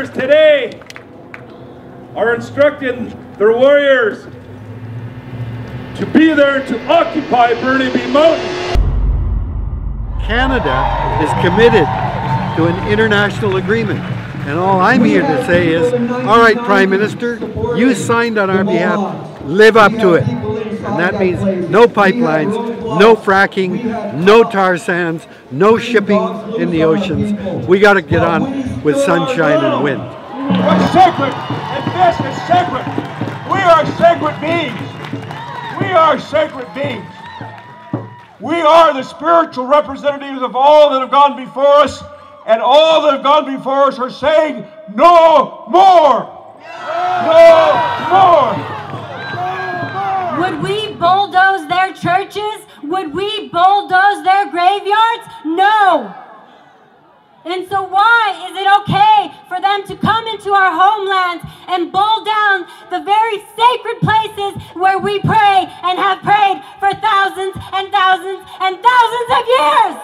leaders today are instructing their warriors to be there to occupy Burnaby Mountain. Canada is committed to an international agreement. And all I'm here to say is, all right, Prime Minister, you signed on our behalf, live up to it. And that means no pipelines, no fracking, no tar sands, no shipping in the oceans. We got to get on with sunshine and wind. What's sacred, and this is sacred. We are sacred beings. We are sacred beings. We are the spiritual representatives of all that have gone before us, and all that have gone before us are saying, no more! No more! Would we bulldoze their churches? Would we bulldoze their graveyards? No! And so why is it okay for them to come into our homelands and bull down the very sacred places where we pray and have prayed for thousands and thousands and thousands of years?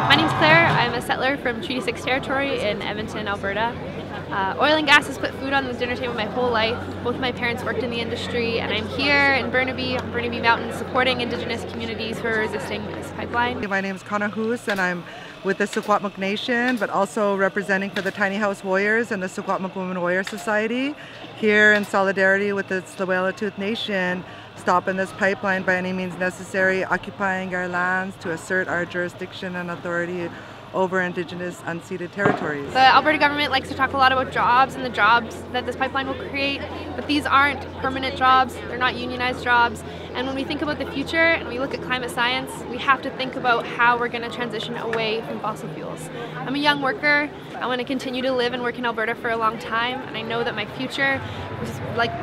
My name's Claire. I'm a settler from Treaty 6 territory in Edmonton, Alberta. Oil and gas has put food on the dinner table my whole life. Both of my parents worked in the industry, and I'm here in Burnaby, on Burnaby Mountain, supporting Indigenous communities who are resisting this pipeline. My name is Connor Hoos, and I'm with the Secwepemc Nation, but also representing for the Tiny House Warriors and the Secwepemc Women Warrior Society, here in solidarity with the Tsleil-Waututh Nation, stopping this pipeline by any means necessary, occupying our lands to assert our jurisdiction and authority over Indigenous unceded territories. The Alberta government likes to talk a lot about jobs and the jobs that this pipeline will create, but these aren't permanent jobs, they're not unionized jobs. And when we think about the future and we look at climate science, we have to think about how we're going to transition away from fossil fuels. I'm a young worker. I want to continue to live and work in Alberta for a long time, and I know that my future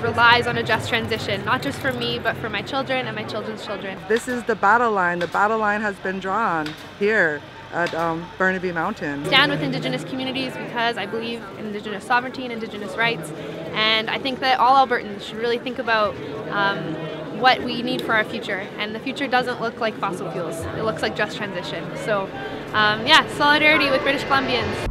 relies on a just transition, not just for me, but for my children and my children's children. This is the battle line. The battle line has been drawn here at Burnaby Mountain. Stand with Indigenous communities because I believe in Indigenous sovereignty and Indigenous rights, and I think that all Albertans should really think about what we need for our future, and the future doesn't look like fossil fuels. It looks like just transition. So yeah, solidarity with British Columbians.